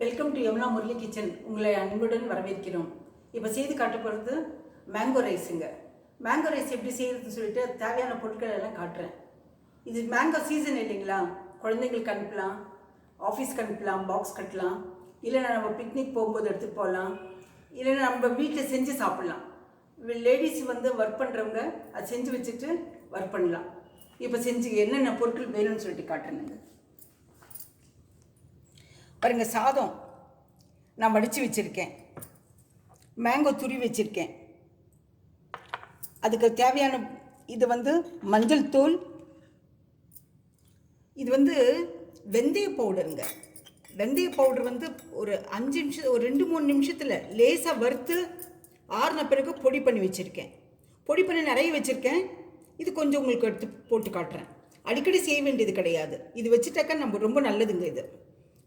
Welcome to Yamuna Murali kitchen. உங்களை அன்புடன் வரவேற்கிறோம். இப்போ செய்து காட்ட போகிறது மேங்கோ ரைஸுங்க. மேங்கோ ரைஸ் எப்படி செய்யறதுன்னு சொல்லிட்டு தேவையான பொருட்கள் எல்லாம் காட்டுறேன். இது மேங்கோ சீசன் இல்லைங்களா, குழந்தைங்களுக்கு அனுப்பலாம், ஆஃபீஸ்க்கு அனுப்பலாம், பாக்ஸ் கட்டலாம், இல்லைன்னா நம்ம பிக்னிக் போகும்போது எடுத்துகிட்டு போகலாம், இல்லைன்னா நம்ம வீட்டில் செஞ்சு சாப்பிட்லாம். லேடிஸ் ஒர்க் பண்ணுறவங்க அதை செஞ்சு வச்சுட்டு ஒர்க் பண்ணலாம். இப்போ செஞ்சு என்னென்ன பொருட்கள் வேணும்னு சொல்லிட்டு காட்டுறேங்க. பாருங்க, சாதம் நான் வடித்து வச்சுருக்கேன், மேங்கோ துருவி வச்சுருக்கேன். அதுக்கு தேவையான இது மஞ்சள் தூள், இது வெந்தய பவுடருங்க. வெந்தய பவுடர் ஒரு 5 நிமிஷம், ஒரு 2-3 நிமிஷத்தில் லேசாக வறுத்து ஆறின பிறகு பொடி பண்ணி வச்சுருக்கேன். பொடி பண்ணி நிறைய வச்சுருக்கேன். இது கொஞ்சம் உங்களுக்கு எடுத்து போட்டு காட்டுறேன். அடிக்கடி செய்ய வேண்டியது கிடையாது. இது வச்சுட்டாக்கா நம்ம ரொம்ப நல்லதுங்க. இது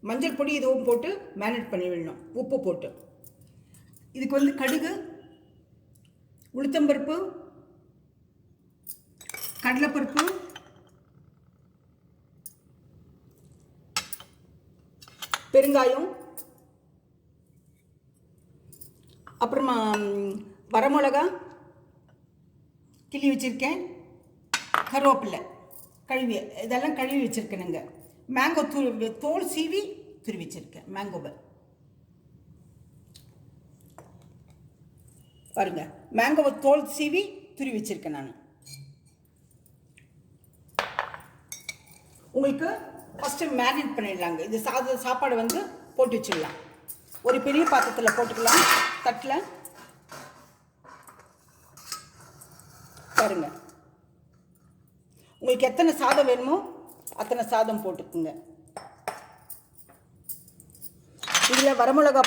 மஞ்சள் பொடி இதுவும் போட்டு மேரினேட் பண்ணி விடணும், உப்பு போட்டு. இதுக்கு கடுகு, உளுத்தம்பருப்பு, கடலைப்பருப்பு, பெருங்காயம், அப்புறமா வரமிளகா கிள்ளி வச்சுருக்கேன், கருவேப்பிலை கழுவி, இதெல்லாம் கழுவி வச்சுருக்கேனுங்க. மேங்கோ தோல் சீவி துருவி வச்சிருக்கேன். மேங்கோவை பாருங்க, மேங்கோவை தோல் சீவி துருவி வச்சிருக்கேன் நான். உங்களுக்கு ஃபர்ஸ்ட் மேரினேட் பண்ணிடலாங்க. இது சாப்பாடு போட்டு வச்சிடலாம். ஒரு பெரிய பாத்திரத்தில் போட்டுக்கலாம், தட்டில். பாருங்க, உங்களுக்கு எத்தனை சாதம் வேணுமோ அத்தனை சாதம் போட்டுக்குங்க. இதில் வரமிளகா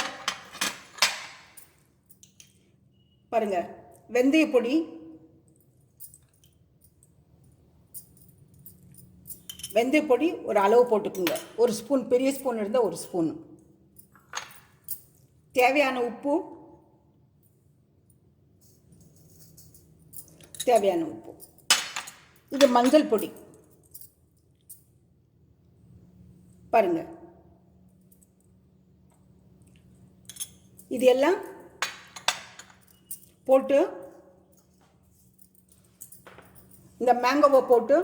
பாருங்க, வெந்தய பொடி, வெந்தய பொடி ஒரு அளவு போட்டுக்குங்க. ஒரு ஸ்பூன், பெரிய ஸ்பூன் இருந்தால் ஒரு ஸ்பூன். தேவையான உப்பு, தேவையான உப்பு. இது மஞ்சள் பொடி பாருங்க. இது எல்லாம் போட்டு இந்த மேங்கோவை போட்டு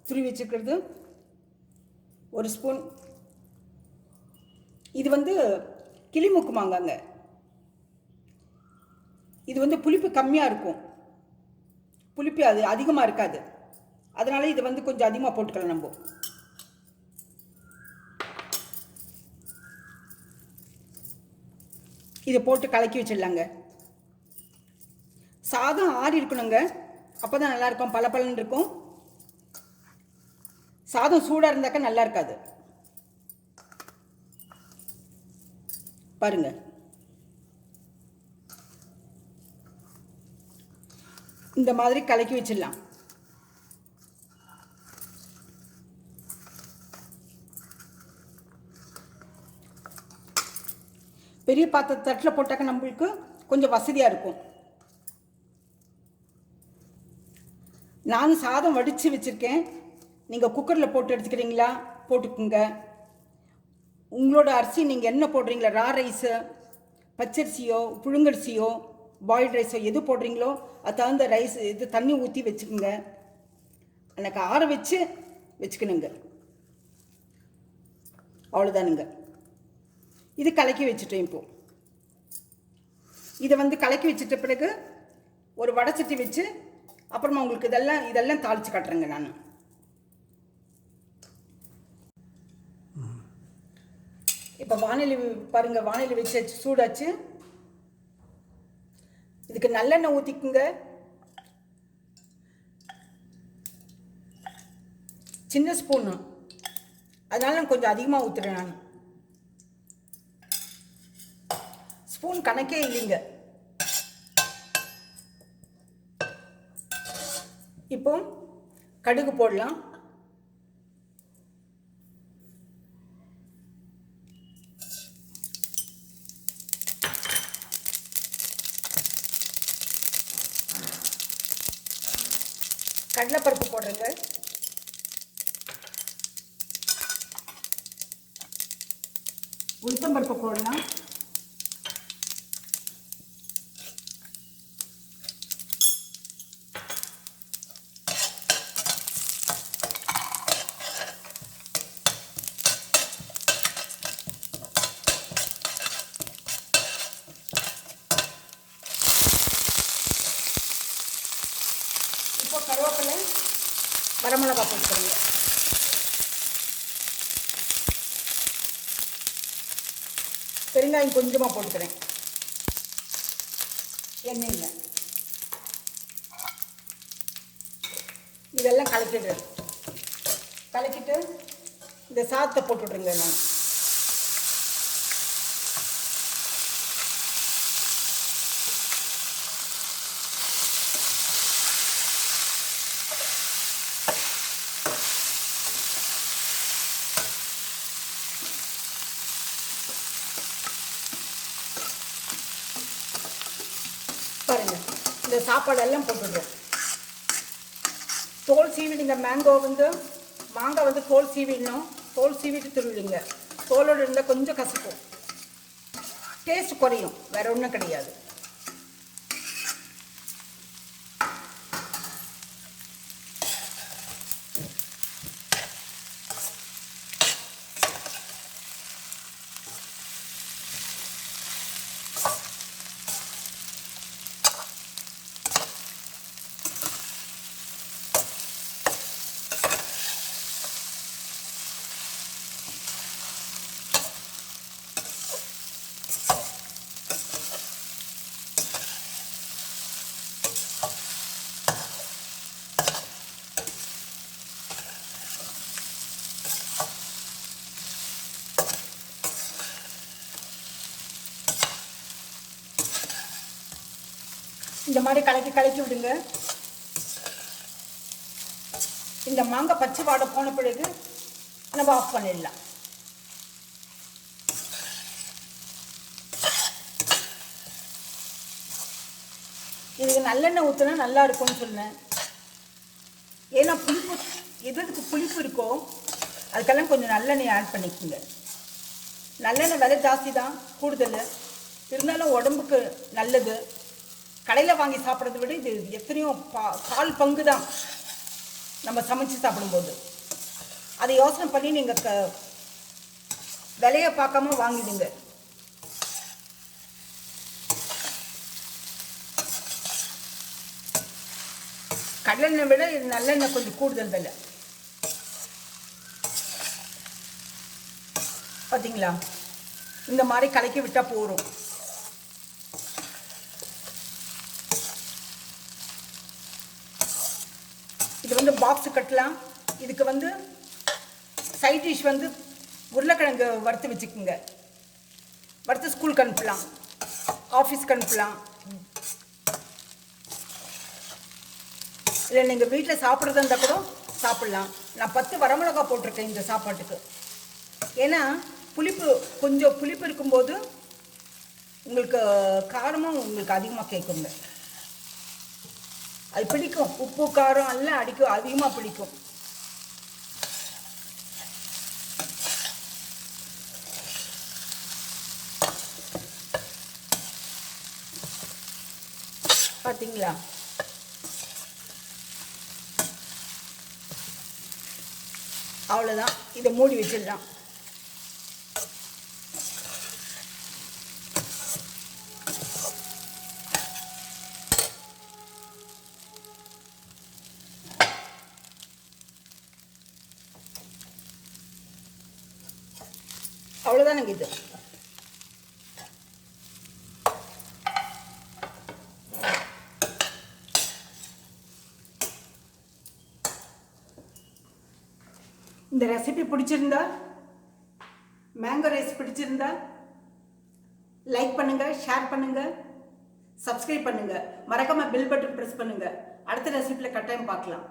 துருவி வச்சுக்கிறது ஒரு ஸ்பூன். இது கிளிமூக்கு மாங்காங்க. இது புளிப்பு கம்மியாக இருக்கும், புளிப்பு அது அதிகமாக இருக்காது. அதனால இது கொஞ்சம் அதிகமாக போட்டுக்கலாம். நம்ம இதை போட்டு கலக்கி வச்சிடலாங்க. சாதம் ஆறி இருக்கணுங்க, அப்போ தான் நல்லாயிருக்கும், பளபளன்னு இருக்கும். சாதம் சூடாக இருந்தாக்கா நல்லா இருக்காது. பாருங்க, இந்த மாதிரி கலக்கி வச்சிடலாம். பெரிய பாத்திர தட்டில் போட்டாக்க நம்மளுக்கு கொஞ்சம் வசதியாக இருக்கும். நான் சாதம் வடித்து வச்சுருக்கேன். நீங்கள் குக்கரில் போட்டு எடுத்துக்கிறீங்களா போட்டுக்குங்க. உங்களோட அரிசி நீங்கள் என்ன போடுறீங்களா, ரா ரைஸு, பச்சரிசியோ, புழுங்கரிசியோ, பாயில்டு ரைஸோ எது போடுறீங்களோ அது தகுந்த ரைஸ் இது தண்ணி ஊற்றி வச்சுக்கோங்க. எனக்கு ஆற வச்சு வச்சுக்கணுங்க. அவ்வளோதானுங்க. இது கலக்கி வச்சுட்டேன். இப்போ இதை கலக்கி வச்சுட்ட பிறகு ஒரு வடைச்சட்டி வச்சு அப்புறமா உங்களுக்கு இதெல்லாம் தாளித்து காட்டுறேங்க நான். இப்போ வானிலை பாருங்க, வானிலை வச்சு சூடாச்சு. இதுக்கு நல்லெண்ணெய் ஊற்றிக்குங்க. சின்ன ஸ்பூனு, அதனால கொஞ்சம் அதிகமாக ஊற்றுறேன் நான். ஸ்பூன் கணக்கே இல்லைங்க. இப்போ கடுகு போடலாம். கடலைப்பருப்பு போடுறேங்க. உளுத்தம்பருப்பு போடலாம். இப்போ கருவேப்பிலை, வரமிளகா போட்டுக்கிறேங்க. பெருங்காயம் கொஞ்சமாக போட்டுக்கிறேன். எண்ணெயில் இதெல்லாம் கலக்கிடுறேன். கலக்கிட்டு இந்த சாதத்தை போட்டுவிட்ருங்க. நான் பாருங்கள், இந்த சாப்பாடெல்லாம் போட்டுடுறோம். தோல் சீவிடுங்க. மாங்காய் வந்து தோல் சீவிடணும். தோல் சீவிட்டு துருவிடுங்க. தோலோடு இருந்தால் கொஞ்சம் கசக்கும், டேஸ்ட் குறையும், வேறு ஒன்றும் கிடையாது. இந்த மாதிரி கலக்கி விடுங்க. இந்த மாங்காய் பச்சை வாடை போன பிறகு நம்ம ஆஃப் பண்ணிடலாம். இதுக்கு நல்லெண்ணெய் ஊற்றினா நல்லா இருக்கும்னு சொன்னேன். ஏன்னா புளிப்பு எதுக்கு புளிப்பு இருக்கோ அதுக்கெல்லாம் கொஞ்சம் நல்லெண்ணெய் ஆட் பண்ணிக்கோங்க. நல்லெண்ணெய் விலை ஜாஸ்தி தான், கூடுதல் இருந்தாலும் உடம்புக்கு நல்லது. கடையில் வாங்கி சாப்பிட்றத விட இது எத்தனையோ கால் பங்கு தான் நம்ம சமைச்சு சாப்பிடும்போது. அதை யோசனை பண்ணி நீங்கள் விலையை பார்க்காம வாங்கிடுங்க. கடலெண்ணெய் விட இது நல்லெண்ணெய் கொஞ்சம் கூடுதல் விலை. பார்த்தீங்களா? இந்த மாதிரி கலக்கி விட்டால் போகிறோம். இது வந்து பாக்ஸு கட்டலாம். இதுக்கு வந்து சைட் டிஷ் வந்து உருளைக்கிழங்கு வறுத்து வச்சுக்கோங்க. வறுத்து ஸ்கூலுக்கு அனுப்பலாம், ஆஃபீஸ்க்கு அனுப்பலாம். இல்லை நீங்கள் வீட்டில் சாப்பிட்றதா இருந்தால் கூட சாப்பிட்லாம். நான் 10 வரமிளகா போட்டிருக்கேன் இந்த சாப்பாட்டுக்கு. ஏன்னா கொஞ்சம் புளிப்பு இருக்கும்போது உங்களுக்கு காரமும் உங்களுக்கு அதிகமாக கேட்குங்க. அது பிடிக்கும். உப்பு காரம் எல்லாம் அதிகமாக பிடிக்கும். பார்த்தீங்களா? அவ்வளோதான். இதை மூடி வச்சிடலாம். அவ்வளோதானுங்க இது. இந்த ரெசிபி பிடிச்சிருந்தா, மேங்கோ ரைஸ் பிடிச்சிருந்தா லைக் பண்ணுங்க, ஷேர் பண்ணுங்க, சப்ஸ்கிரைப் பண்ணுங்க, மறக்காம பெல் பட்டன் பிரஸ் பண்ணுங்க. அடுத்த ரெசிபியில் கட்டாயம் பார்க்கலாம்.